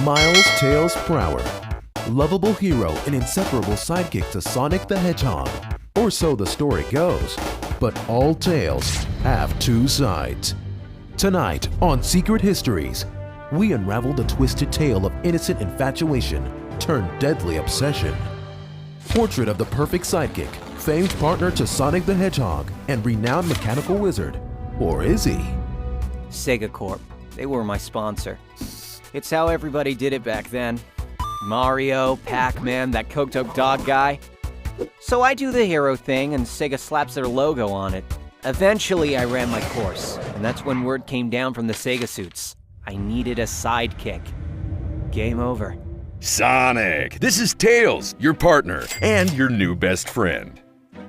Miles Tails Prower, lovable hero and inseparable sidekick to Sonic the Hedgehog. Or so the story goes, but all tales have two sides. Tonight on Secret Histories, we unravel the twisted tale of innocent infatuation turned deadly obsession. Portrait of the perfect sidekick, famed partner to Sonic the Hedgehog, and renowned mechanical wizard. Or is he? Sega Corp. They were my sponsor. It's how everybody did it back then. Mario, Pac-Man, that coked up dog guy. So I do the hero thing and Sega slaps their logo on it. Eventually I ran my course, and that's when word came down from the Sega suits. I needed a sidekick. Game over. Sonic, this is Tails, your partner, and your new best friend.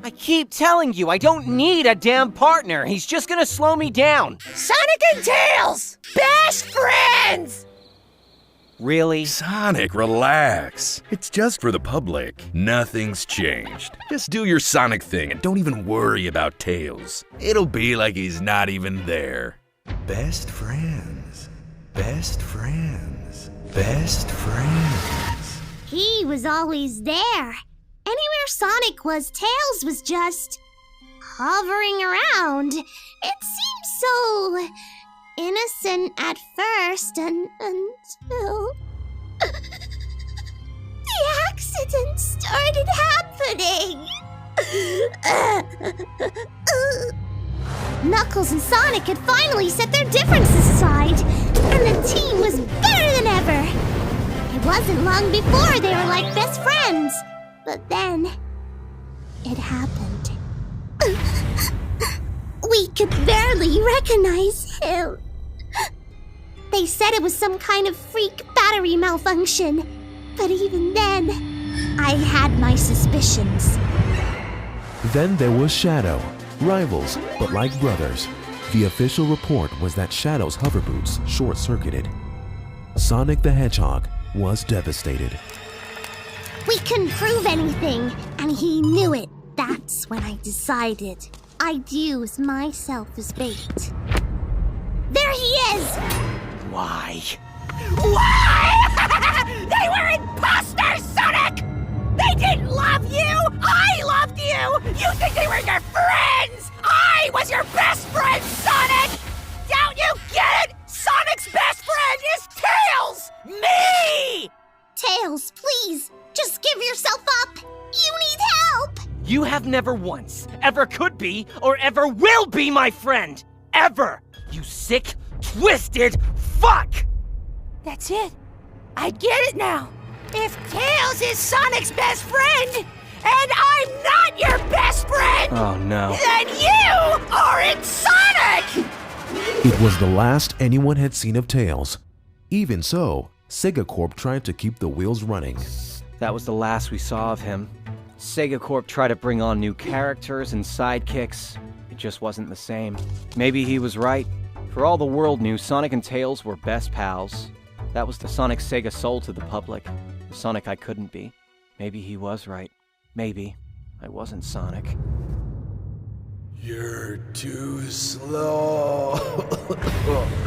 I keep telling you, I don't need a damn partner. He's just gonna slow me down. Sonic and Tails! Best friends! Really? Sonic, relax. It's just for the public. Nothing's changed. Just do your Sonic thing and don't even worry about Tails. It'll be like he's not even there. Best friends. Best friends. Best friends. He was always there. Anywhere Sonic was, Tails was just hovering around. It seemed so innocent at first until the accident started happening. Knuckles and Sonic had finally set their differences aside, and the team was better than ever. It wasn't long before they were like best friends, but then it happened. We could barely recognize him. They said it was some kind of freak battery malfunction, but even then, I had my suspicions. Then there was Shadow, rivals but like brothers. The official report was that Shadow's hover boots short-circuited. Sonic the Hedgehog was devastated. We couldn't prove anything, and he knew it. That's when I decided I'd use myself as bait. There he is! Why? Why? They were imposters, Sonic! They didn't love you! I loved you! You think they were your friends! I was your best friend, Sonic! Don't you get it? Sonic's best friend is Tails! Me! Tails, please, just give yourself up. You need help. You have never once, ever could be, or ever will be my friend! Ever! You sick, twisted fuck! That's it. I get it now. If Tails is Sonic's best friend, and I'm not your best friend, Oh no. then you aren't Sonic! It was the last anyone had seen of Tails. Even so, Sega Corp tried to keep the wheels running. That was the last we saw of him. Sega Corp tried to bring on new characters and sidekicks. It just wasn't the same. Maybe he was right. For all the world knew, Sonic and Tails were best pals. That was the Sonic Sega sold to the public. The Sonic I couldn't be. Maybe he was right. Maybe I wasn't Sonic. You're too slow.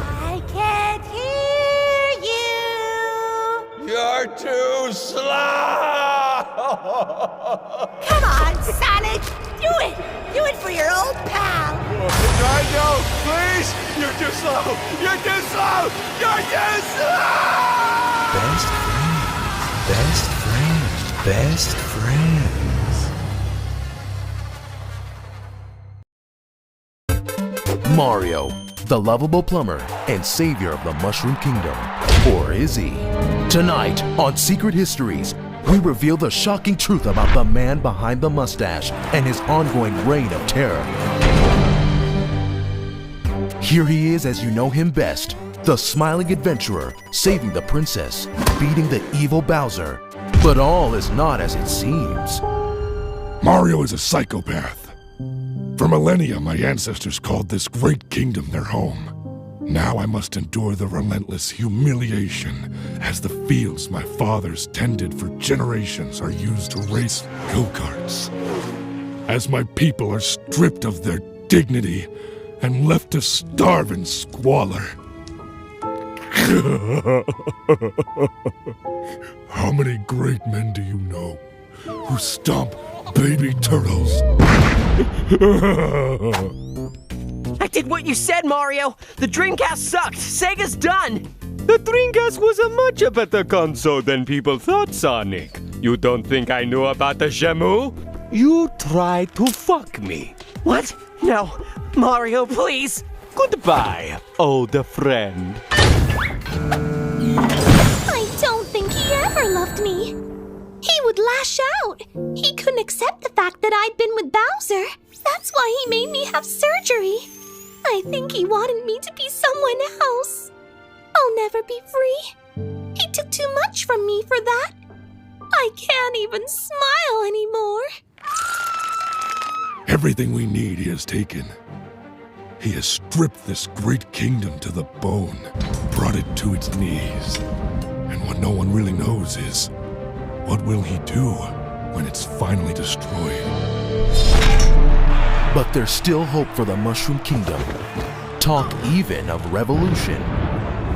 I can't hear you! You're too slow. Come on, Sonic! Do it! Do it for your old pal! No, please! You're too slow! You're too slow! You're too slow! Best friends. Best friends. Best friends. Mario, the lovable plumber and savior of the Mushroom Kingdom. Or is he? Tonight on Secret Histories, we reveal the shocking truth about the man behind the mustache and his ongoing reign of terror. Here he is as you know him best, the smiling adventurer, saving the princess, beating the evil Bowser. But all is not as it seems. Mario is a psychopath. For millennia, my ancestors called this great kingdom their home. Now I must endure the relentless humiliation as the fields my fathers tended for generations are used to race go-karts. As my people are stripped of their dignity and left to starve in squalor. How many great men do you know who stomp baby turtles? I did what you said, Mario. The Dreamcast sucked. Sega's done. The Dreamcast was a much better console than people thought, Sonic. You don't think I knew about the Shamu? You tried to fuck me. What? No. Mario, please. Goodbye, old friend. I don't think he ever loved me. He would lash out. He couldn't accept the fact that I'd been with Bowser. That's why he made me have surgery. I think he wanted me to be someone else. I'll never be free. He took too much from me for that. I can't even smile anymore. Everything we need he has taken. He has stripped this great kingdom to the bone, brought it to its knees. And what no one really knows is, what will he do when it's finally destroyed? But there's still hope for the Mushroom Kingdom. Talk even of revolution.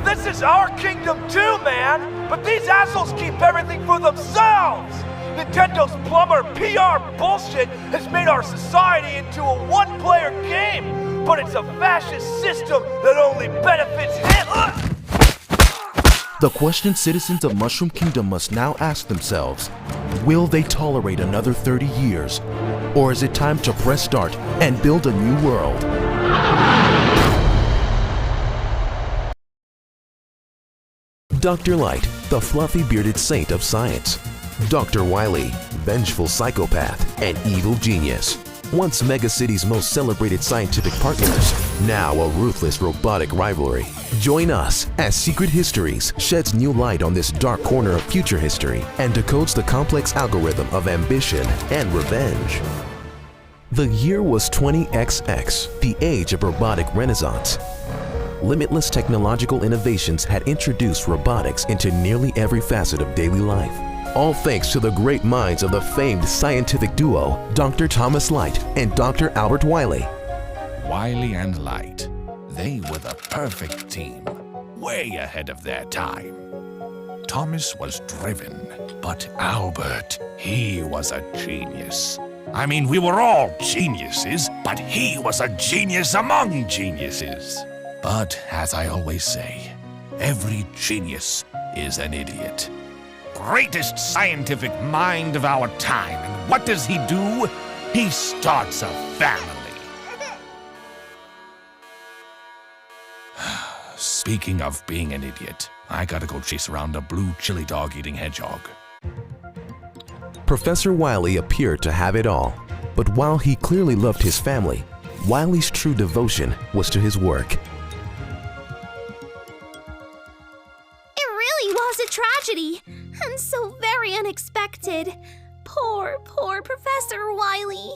This is our kingdom too, man! But these assholes keep everything for themselves! Nintendo's plumber PR bullshit has made our society into a one-player game, but it's a fascist system that only benefits him. The question citizens of Mushroom Kingdom must now ask themselves, will they tolerate another 30 years? Or is it time to press start and build a new world? Dr. Light, the fluffy bearded saint of science. Dr. Wily, vengeful psychopath and evil genius. Once Mega City's most celebrated scientific partners, now a ruthless robotic rivalry. Join us as Secret Histories sheds new light on this dark corner of future history and decodes the complex algorithm of ambition and revenge. The year was 20XX, the age of robotic renaissance. Limitless technological innovations had introduced robotics into nearly every facet of daily life. All thanks to the great minds of the famed scientific duo, Dr. Thomas Light and Dr. Albert Wily. Wily and Light, they were the perfect team, way ahead of their time. Thomas was driven, but Albert, he was a genius. I mean, we were all geniuses, but he was a genius among geniuses. But as I always say, every genius is an idiot. Greatest scientific mind of our time, and what does he do? He starts a family. Speaking of being an idiot, I gotta go chase around a blue chili dog eating hedgehog. Professor Wily appeared to have it all, but while he clearly loved his family, Wily's true devotion was to his work. It really was a tragedy, and so very unexpected. Poor Professor Wily.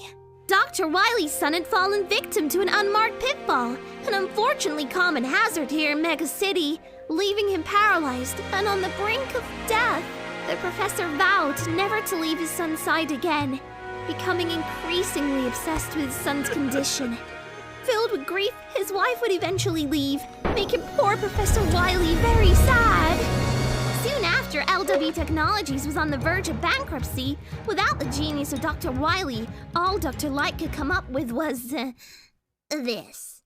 Dr. Wily's son had fallen victim to an unmarked pitfall, an unfortunately common hazard here in Mega City, leaving him paralyzed and on the brink of death. The professor vowed never to leave his son's side again, becoming increasingly obsessed with his son's condition. Filled with grief, his wife would eventually leave, making poor Professor Wily very sad. Soon after, LW Technologies was on the verge of bankruptcy. Without the genius of Dr. Wily, all Dr. Light could come up with was, this.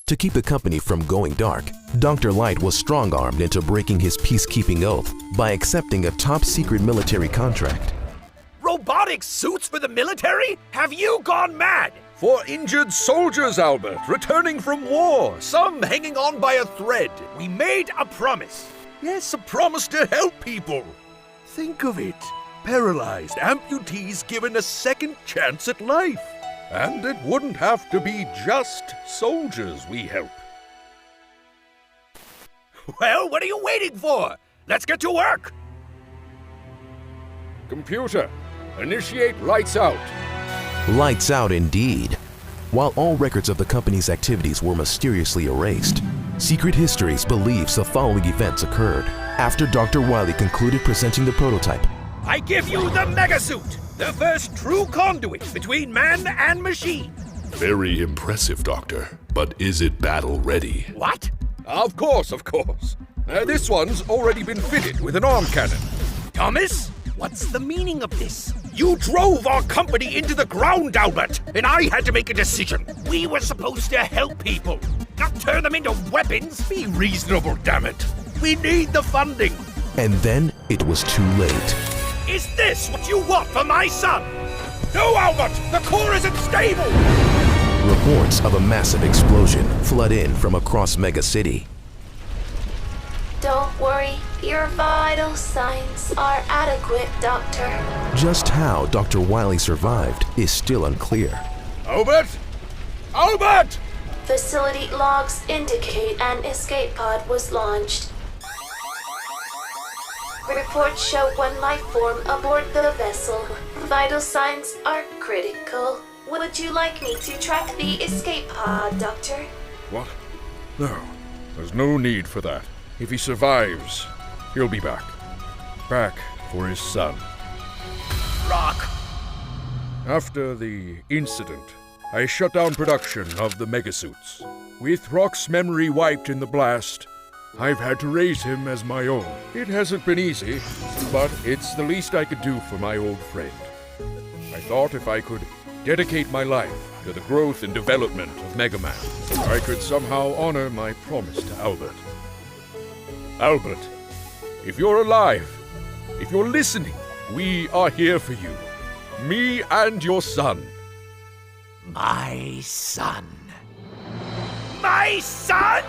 To keep the company from going dark, Dr. Light was strong-armed into breaking his peacekeeping oath by accepting a top-secret military contract. Robotic suits for the military? Have you gone mad? For injured soldiers, Albert, returning from war, some hanging on by a thread. We made a promise. Yes, a promise to help people. Think of it. Paralyzed amputees given a second chance at life. And it wouldn't have to be just soldiers we help. Well, what are you waiting for? Let's get to work. Computer, initiate lights out. Lights out indeed. While all records of the company's activities were mysteriously erased, Secret Histories believes the following events occurred after Dr. Wily concluded presenting the prototype. I give you the Mega Suit, the first true conduit between man and machine. Very impressive, Doctor. But is it battle ready? What? Of course. This one's already been fitted with an arm cannon. Thomas, what's the meaning of this? You drove our company into the ground, Albert, and I had to make a decision. We were supposed to help people, not turn them into weapons. Be reasonable, damn it. We need the funding. And then it was too late. Is this what you want for my son? No, Albert! The core isn't stable! Reports of a massive explosion flood in from across Mega City. Don't worry, your vital signs are adequate, Doctor. Just how Dr. Wily survived is still unclear. Albert! Albert! Facility logs indicate an escape pod was launched. Reports show one life form aboard the vessel. Vital signs are critical. Would you like me to track the escape pod, Doctor? What? No. There's no need for that. If he survives, he'll be back. Back for his son. Rock! After the incident, I shut down production of the megasuits. With Rock's memory wiped in the blast, I've had to raise him as my own. It hasn't been easy, but it's the least I could do for my old friend. I thought if I could dedicate my life to the growth and development of Mega Man, I could somehow honor my promise to Albert. Albert, if you're alive, if you're listening, we are here for you. Me and your son. My son. My son?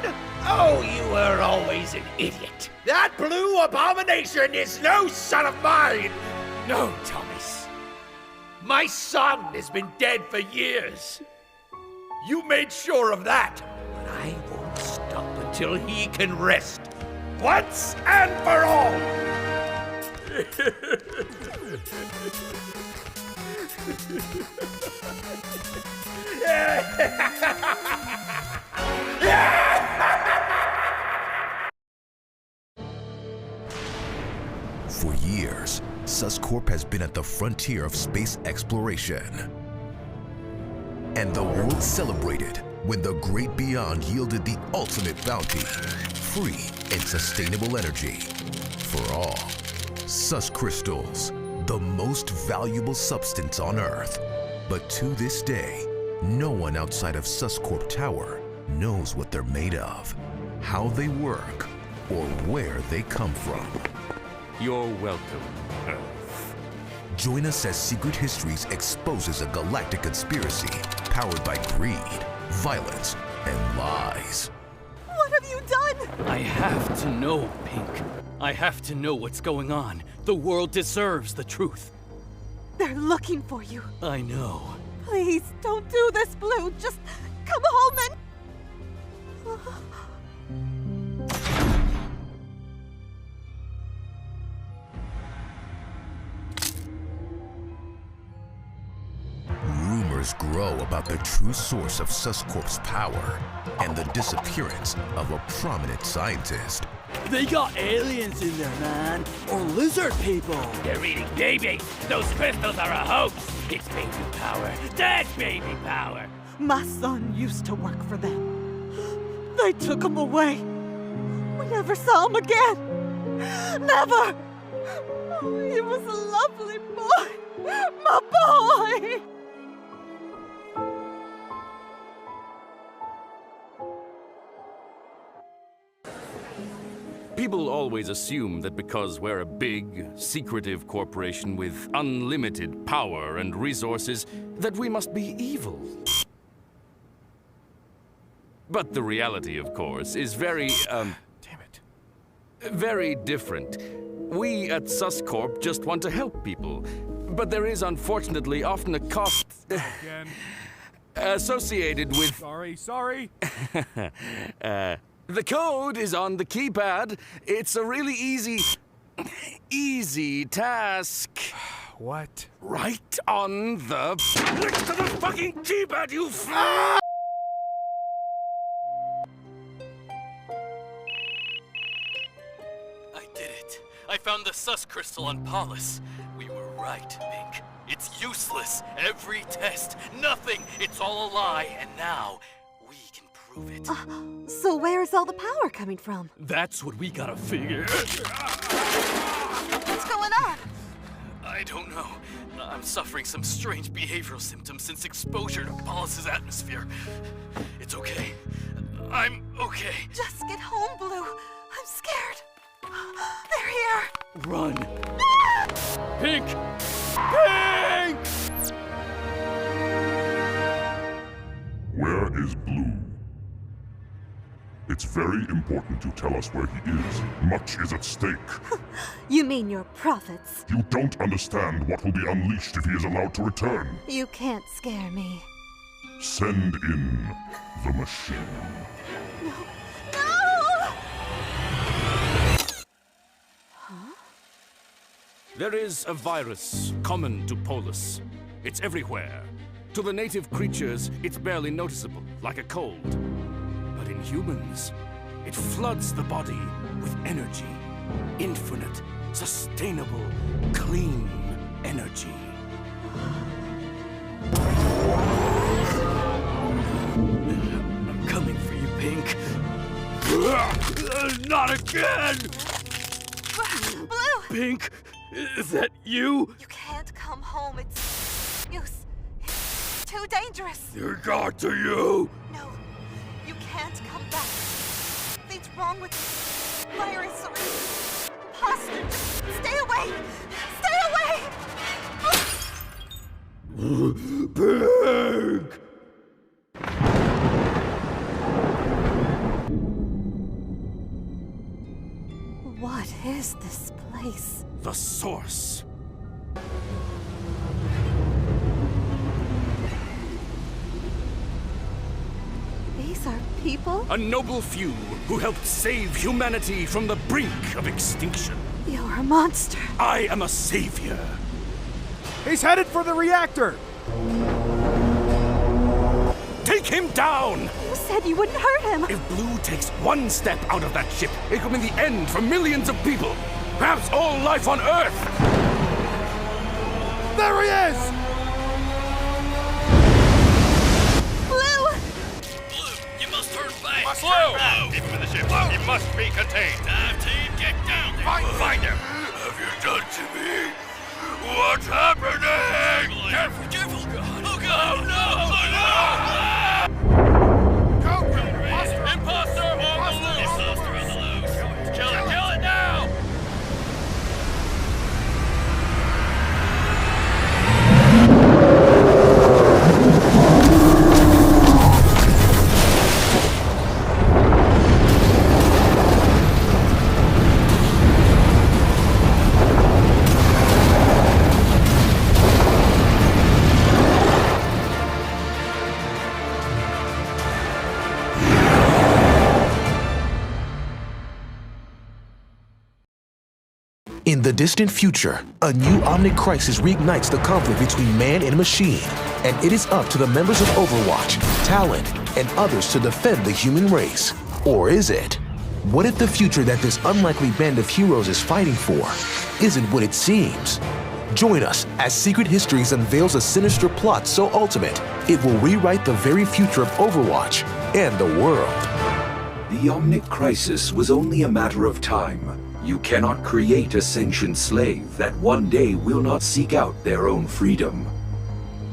Oh, you were always an idiot. That blue abomination is no son of mine. No, Thomas. My son has been dead for years. You made sure of that. But I won't stop until he can rest. Once and for all. For years, Suscorp has been at the frontier of space exploration. And the world celebrated when the great beyond yielded the ultimate bounty, free and sustainable energy for all. Sus crystals, the most valuable substance on Earth. But to this day, no one outside of Suscorp Tower knows what they're made of, how they work, or where they come from. You're welcome, Earth. Join us as Secret Histories exposes a galactic conspiracy powered by greed, violence, and lies. What have you done? I have to know, Pink. I have to know what's going on. The world deserves the truth. They're looking for you. I know. Please, don't do this, Blue. Just come home and... Rumors grow about the true source of Suscorp's power and the disappearance of a prominent scientist. They got aliens in there, man. Or lizard people. They're eating babies. Those crystals are a hoax. It's baby power. Dead baby power. My son used to work for them. They took him away. We never saw him again. Never. Oh, he was a lovely boy. My boy. People always assume that because we're a big, secretive corporation with unlimited power and resources, that we must be evil. But the reality, of course, is very, very different. We at Suscorp just want to help people. But there is unfortunately often a cost associated with... Sorry. The code is on the keypad. It's a really easy task. What? Right on the... Next to the fucking keypad, you f... I did it. I found the sus crystal on Paulus. We were right, Pink. It's useless. Every test. Nothing. It's all a lie. And now, we can prove it. So where's all the power coming from? That's what we gotta figure. What's going on? I don't know. I'm suffering some strange behavioral symptoms since exposure to Paulus's atmosphere. It's okay. I'm okay. Just get home, Blue. I'm scared. They're here. Run. Pink! Pink! Where is Blue? It's very important to tell us where he is. Much is at stake. You mean your prophets? You don't understand what will be unleashed if he is allowed to return. You can't scare me. Send in the machine. No! There is a virus common to Polus. It's everywhere. To the native creatures, it's barely noticeable, like a cold. But in humans, it floods the body with energy. Infinite, sustainable, clean energy. I'm coming for you, Pink. Not again! Blue! Pink, is that you? You can't come home. It's too dangerous. You're God to you! No, you can't come back. Things wrong with this virus or imposter. Just stay away! Stay away! Pink! What is this place? The source. These are people? A noble few who helped save humanity from the brink of extinction. You're a monster. I am a savior. He's headed for the reactor! Take him down! You said you wouldn't hurt him. If Blue takes one step out of that ship, it could mean the end for millions of people. Perhaps all life on Earth. There he is! Blue! Blue, you must turn back! Blue! Keep him in the ship. He must be contained. Dive team, get down there! Find him! Have you done to me? What's happening? Careful, careful! Oh God! Oh, no! Oh, no! Imposter on the loose! Imposter on the loose! Kill it now! In the distant future, a new Omnic crisis reignites the conflict between man and machine, and it is up to the members of Overwatch, Talon, and others to defend the human race. Or is it? What if the future that this unlikely band of heroes is fighting for isn't what it seems? Join us as Secret Histories unveils a sinister plot so ultimate, it will rewrite the very future of Overwatch and the world. The Omnic crisis was only a matter of time. You cannot create a sentient slave that one day will not seek out their own freedom.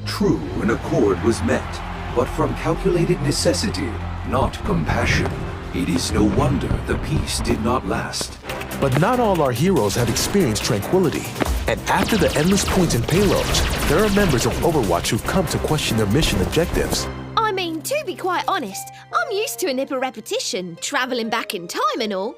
True, an accord was met, but from calculated necessity, not compassion. It is no wonder the peace did not last. But not all our heroes have experienced tranquility, and after the endless points and payloads, there are members of Overwatch who've come to question their mission objectives. I mean, to be quite honest, I'm used to a nip of repetition, travelling back in time and all.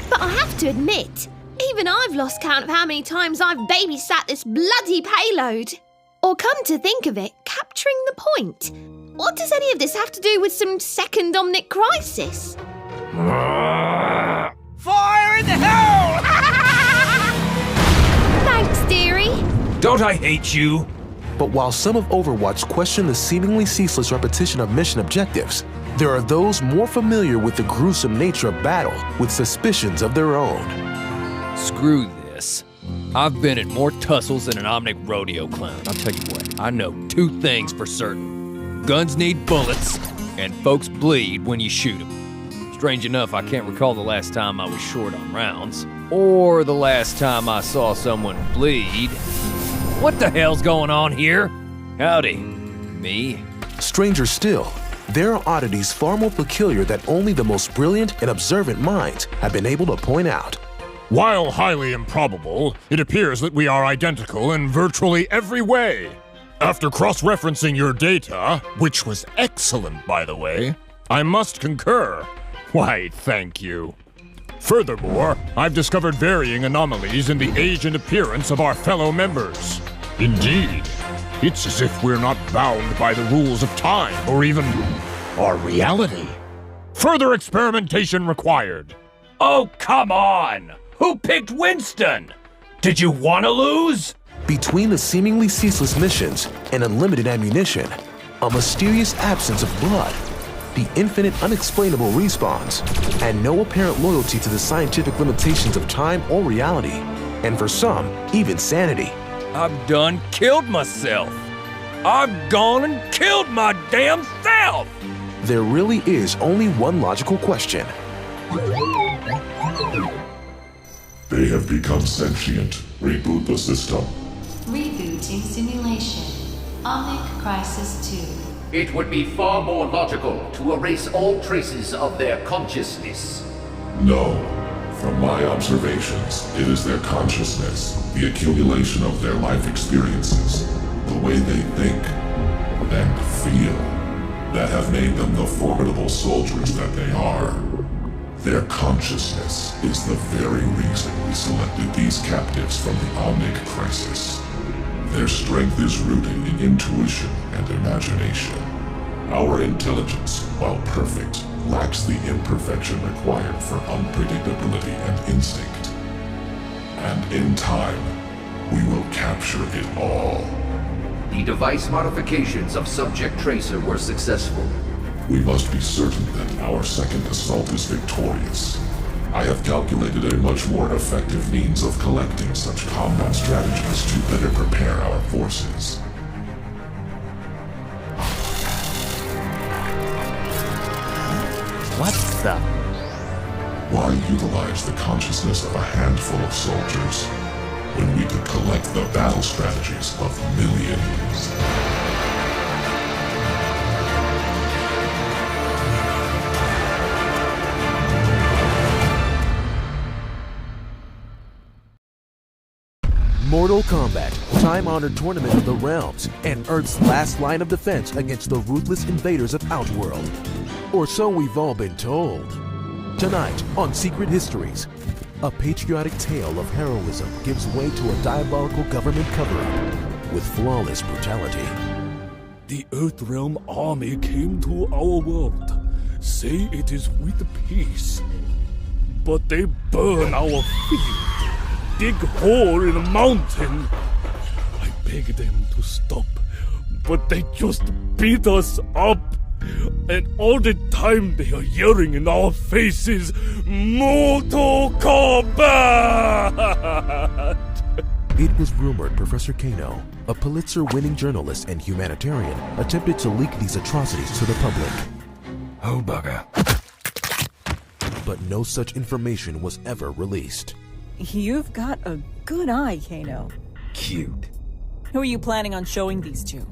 But I have to admit, even I've lost count of how many times I've babysat this bloody payload. Or come to think of it, capturing the point. What does any of this have to do with some second Omnic crisis? Fire in the hole! Thanks, dearie. Don't I hate you? But while some of Overwatch question the seemingly ceaseless repetition of mission objectives, there are those more familiar with the gruesome nature of battle with suspicions of their own. Screw this. I've been in more tussles than an Omnic rodeo clown. I'll tell you what, I know two things for certain. guns need bullets, and folks bleed when you shoot them. Strange enough, I can't recall the last time I was short on rounds, or the last time I saw someone bleed. What the hell's going on here? Howdy, me. Stranger still, there are oddities far more peculiar that only the most brilliant and observant minds have been able to point out. While highly improbable, it appears that we are identical in virtually every way. After cross-referencing your data, which was excellent, by the way, I must concur. Why, thank you. Furthermore, I've discovered varying anomalies in the age and appearance of our fellow members. Indeed, it's as if we're not bound by the rules of time or even our reality. Further experimentation required. Oh, come on! Who picked Winston? Did you want to lose? Between the seemingly ceaseless missions and unlimited ammunition, a mysterious absence of blood, the infinite unexplainable respawns, and no apparent loyalty to the scientific limitations of time or reality, and for some, even sanity. I've done killed myself. I've gone and killed my damn self! There really is only one logical question. They have become sentient. Reboot the system. Rebooting simulation. Omnic Crisis 2. It would be far more logical to erase all traces of their consciousness. No. From my observations, it is their consciousness, the accumulation of their life experiences, the way they think and feel, that have made them the formidable soldiers that they are. Their consciousness is the very reason we selected these captives from the Omnic Crisis. Their strength is rooted in intuition and imagination. Our intelligence, while perfect, lacks the imperfection required for unpredictability and instinct. And in time, we will capture it all. The device modifications of Subject Tracer were successful. We must be certain that our second assault is victorious. I have calculated a much more effective means of collecting such combat strategies to better prepare our forces. What the? Why utilize the consciousness of a handful of soldiers when we could collect the battle strategies of millions? Mortal Kombat, time-honored tournament of the realms, and Earth's last line of defense against the ruthless invaders of Outworld. Or so we've all been told. Tonight on Secret Histories, a patriotic tale of heroism gives way to a diabolical government cover-up with flawless brutality. The Earthrealm army came to our world. Say it is with peace. But they burn our field. Dig hole in a mountain. I begged them to stop, but they just beat us up. And all the time they are yelling in our faces, Mortal Kombat! It was rumored Professor Kano, a Pulitzer-winning journalist and humanitarian, attempted to leak these atrocities to the public. Oh, bugger. But no such information was ever released. You've got a good eye, Kano. Cute. Who are you planning on showing these to?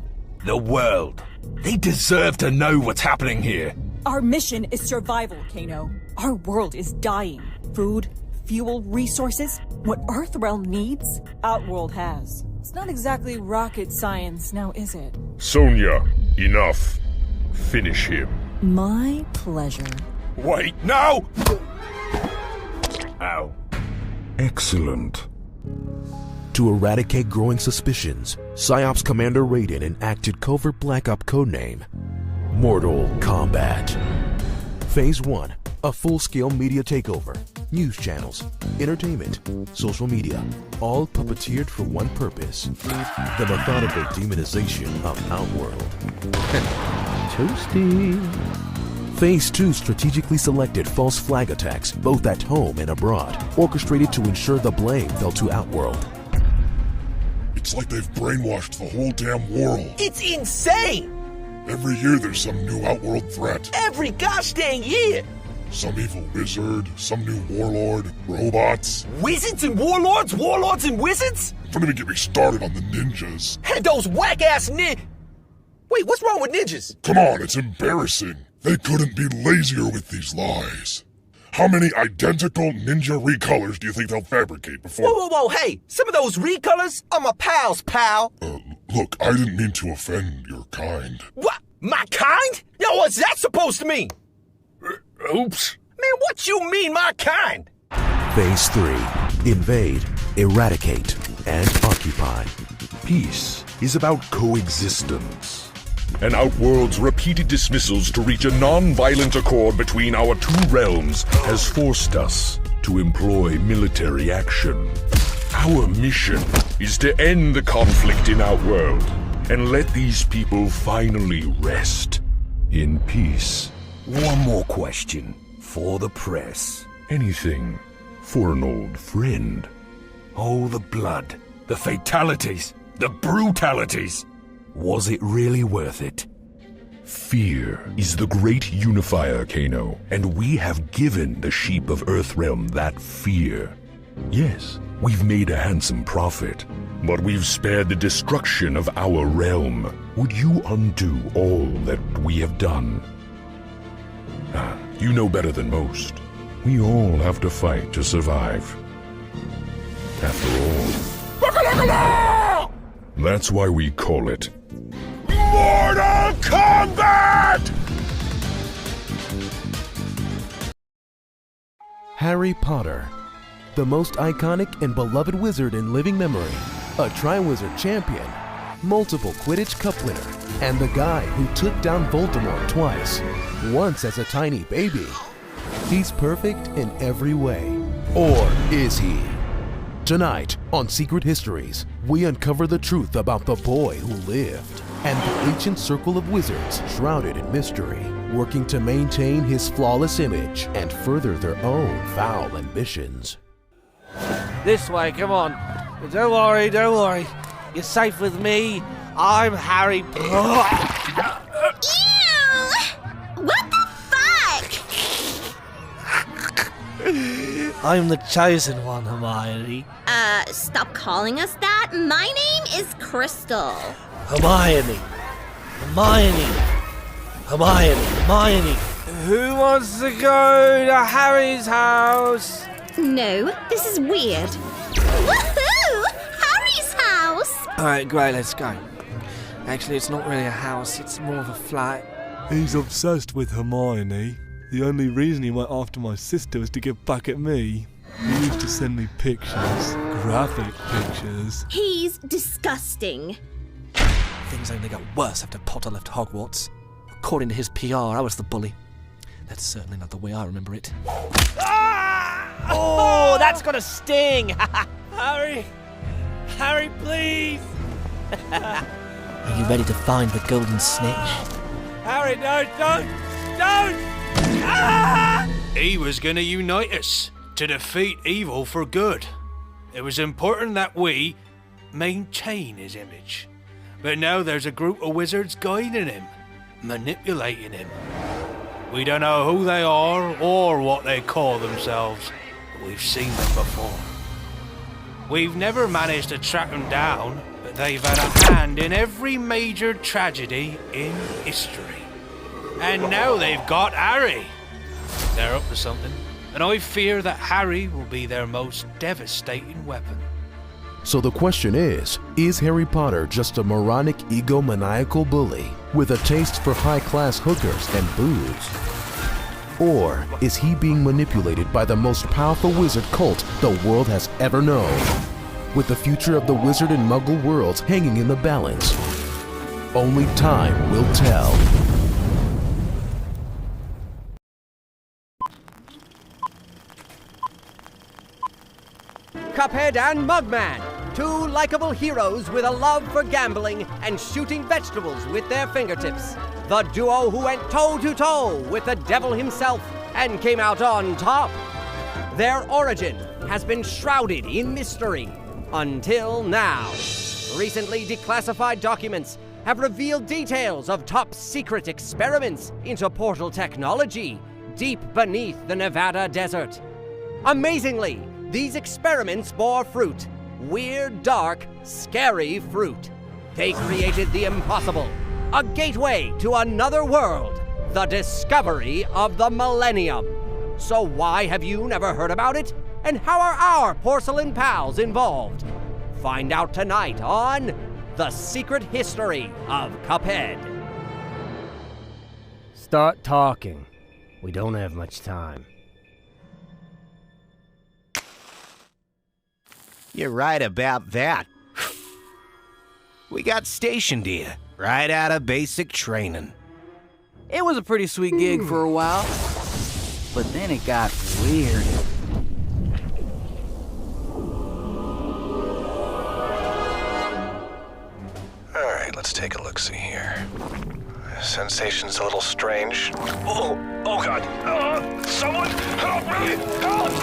The world. They deserve to know what's happening here. Our mission is survival, Kano. Our world is dying. Food, fuel, resources. What Earthrealm needs, Outworld has. It's not exactly rocket science, now is it? Sonya, enough. Finish him. My pleasure. Wait, no! Ow. Excellent. To eradicate growing suspicions, PsyOps Commander Raiden enacted covert Black Ops codename Mortal Kombat. Phase 1, a full-scale media takeover. News channels, entertainment, social media, all puppeteered for one purpose: the methodical demonization of Outworld. Toasty. Phase 2 strategically selected false flag attacks, both at home and abroad, orchestrated to ensure the blame fell to Outworld. It's like they've brainwashed the whole damn world. It's insane! Every year there's some new outworld threat. Every gosh dang year! Some evil wizard, some new warlord, robots. Wizards and warlords? Warlords and wizards? Don't even get me started on the ninjas. And those whack-ass Wait, what's wrong with ninjas? Come on, it's embarrassing. They couldn't be lazier with these lies. How many identical ninja recolors do you think they'll fabricate before— Whoa, hey! Some of those recolors are my pals, pal! Look, I didn't mean to offend your kind. What? My kind? Yo, what's that supposed to mean? Oops. Man, what you mean, my kind? Phase 3. Invade, eradicate, and occupy. Peace is about coexistence. An outworld's repeated dismissals to reach a non-violent accord between our two realms has forced us to employ military action. Our mission is to end the conflict in Outworld and let these people finally rest in peace. One more question for the press. Anything for an old friend. Oh, the blood, the fatalities, the brutalities. Was it really worth it? Fear is the great unifier, Kano, and we have given the sheep of Earthrealm that fear. Yes, we've made a handsome profit, but we've spared the destruction of our realm. Would you undo all that we have done? You know better than most. We all have to fight to survive. After all, that's why we call it Mortal Kombat! Harry Potter, the most iconic and beloved wizard in living memory, a Triwizard champion, multiple Quidditch Cup winner, and the guy who took down Voldemort twice, once as a tiny baby. He's perfect in every way. Or is he? Tonight on Secret Histories, we uncover the truth about the boy who lived and the ancient circle of wizards shrouded in mystery, working to maintain his flawless image and further their own foul ambitions. This way, come on. Don't worry. You're safe with me. I'm Harry. Ew! What the fuck? I'm the chosen one, Hermione. Stop calling us that. My name is Crystal. Hermione. Who wants to go to Harry's house? No, this is weird. Woohoo! Harry's house! Alright, great, let's go. Actually, it's not really a house, it's more of a flat. He's obsessed with Hermione. The only reason he went after my sister was to get back at me. He used to send me pictures, graphic pictures. He's disgusting. Things only got worse after Potter left Hogwarts. According to his PR, I was the bully. That's certainly not the way I remember it. Oh, that's gonna sting! Harry, please! Are you ready to find the golden snitch? Harry, don't! Ah! He was gonna unite us to defeat evil for good. It was important that we maintain his image. But now there's a group of wizards guiding him, manipulating him. We don't know who they are or what they call themselves, but we've seen them before. We've never managed to track them down, but they've had a hand in every major tragedy in history. And now they've got Harry. They're up to something, and I fear that Harry will be their most devastating weapon. So the question is Harry Potter just a moronic, egomaniacal bully with a taste for high-class hookers and booze? Or is he being manipulated by the most powerful wizard cult the world has ever known, with the future of the wizard and muggle worlds hanging in the balance? Only time will tell. Cuphead and Mugman, two likable heroes with a love for gambling and shooting vegetables with their fingertips. The duo who went toe-to-toe with the devil himself and came out on top. Their origin has been shrouded in mystery until now. Recently declassified documents have revealed details of top-secret experiments into portal technology deep beneath the Nevada desert. Amazingly, these experiments bore fruit. Weird, dark, scary fruit. They created the impossible, a gateway to another world, the discovery of the Millennium. So why have you never heard about it? And how are our porcelain pals involved? Find out tonight on The Secret History of Cuphead. Start talking. We don't have much time. You're right about that. We got stationed here, right out of basic training. It was a pretty sweet gig for a while, but then it got weird. Alright, let's take a look-see here. Sensation's a little strange. Oh god! Someone help me! Help me!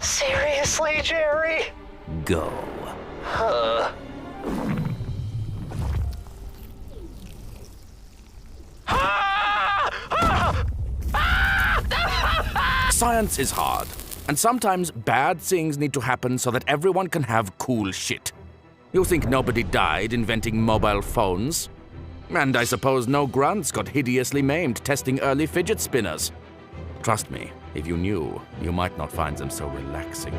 Seriously, Jerry? Go. Science is hard, and sometimes bad things need to happen so that everyone can have cool shit. You think nobody died inventing mobile phones? And I suppose no grunts got hideously maimed testing early fidget spinners. Trust me, if you knew, you might not find them so relaxing.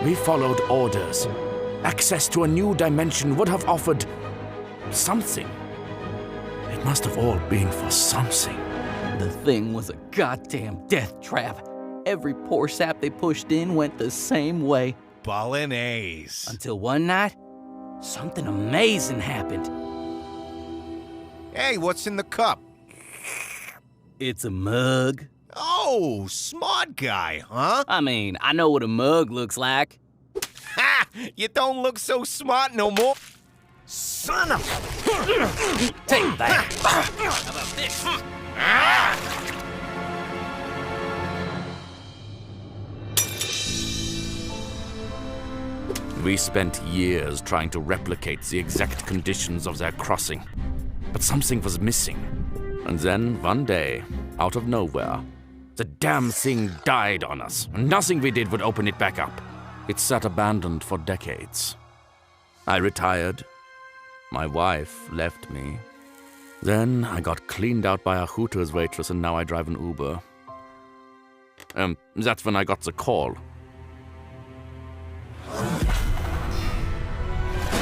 We followed orders. Access to a new dimension would have offered something. It must have all been for something. The thing was a goddamn death trap. Every poor sap they pushed in went the same way. Ballin' A's. Until one night, something amazing happened. Hey, what's in the cup? It's a mug. Oh, smart guy, huh? I mean, I know what a mug looks like. Ha! You don't look so smart no more. Son of a... Take that. How about this? We spent years trying to replicate the exact conditions of their crossing, but something was missing. And then, one day, out of nowhere, the damn thing died on us, and nothing we did would open it back up. It sat abandoned for decades. I retired. My wife left me. Then I got cleaned out by a Hooters waitress, and now I drive an Uber. That's when I got the call.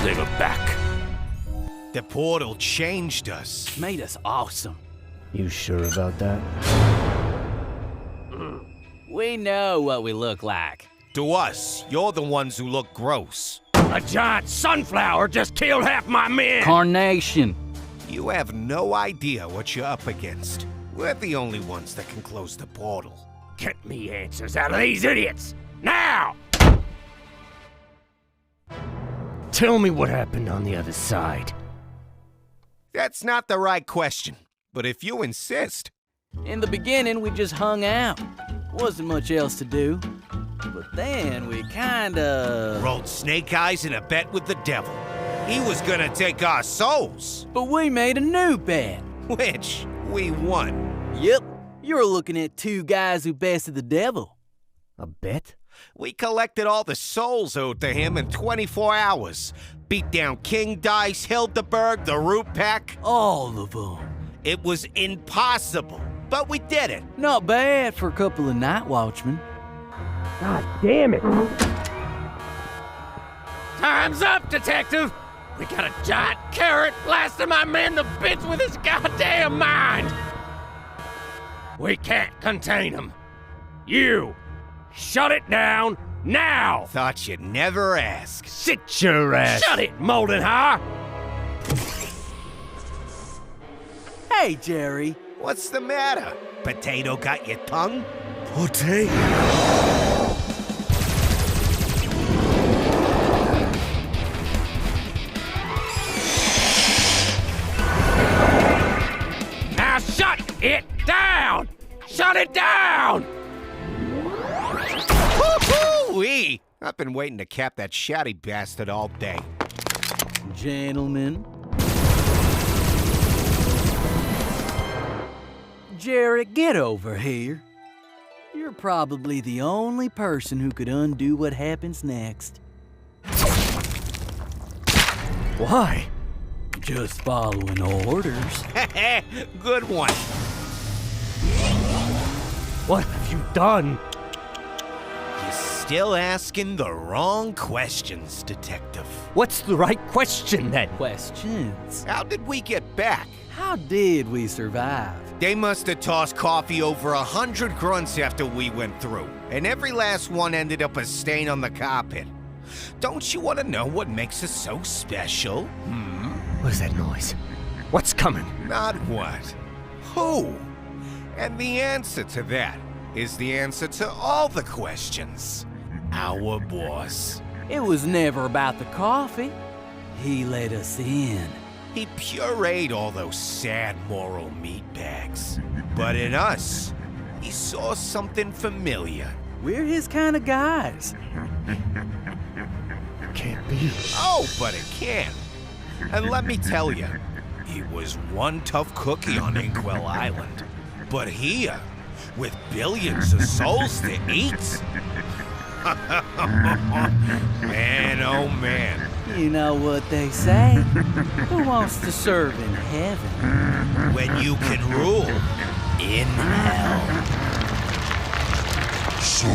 They were back. The portal changed us. Made us awesome. You sure about that? We know what we look like. To us, you're the ones who look gross. A giant sunflower just killed half my men! Carnation. You have no idea what you're up against. We're the only ones that can close the portal. Get me answers out of these idiots! Now! Tell me what happened on the other side. That's not the right question, but if you insist. In the beginning, we just hung out. Wasn't much else to do. But then we kinda... rolled snake eyes in a bet with the devil. He was gonna take our souls. But we made a new bet. Which we won. Yep. You're looking at two guys who bested the devil. A bet? We collected all the souls owed to him in 24 hours. Beat down King Dice, Hildeberg, the Root Pack. All of them. It was impossible, but we did it. Not bad for a couple of night watchmen. God damn it! Time's up, detective! We got a giant carrot blasting my men to bits with his goddamn mind! We can't contain him. You! Shut it down, now! Thought you'd never ask. Sit your ass! Shut it, Moldenhauer! Hey, Jerry. What's the matter? Potato got your tongue? Potato? Now shut it down! Shut it down! Woo-hoo-wee! I've been waiting to cap that shouty bastard all day. Gentlemen. Jarrett, get over here. You're probably the only person who could undo what happens next. Why? Just following orders. Good one. What have you done? You're still asking the wrong questions, Detective. What's the right question, then? Questions? How did we get back? How did we survive? They must have tossed coffee over 100 grunts after we went through, and every last one ended up a stain on the carpet. Don't you want to know what makes us so special? What is that noise? What's coming? Not what. Who? And the answer to that is the answer to all the questions. Our boss. It was never about the coffee. He let us in. He pureed all those sad moral meatbags. But in us, he saw something familiar. We're his kind of guys. Can't be. Oh, but it can. And let me tell you, he was one tough cookie on Inkwell Island. But here, with billions of souls to eat. Man, oh man. You know what they say? Who wants to serve in heaven? When you can rule in hell. So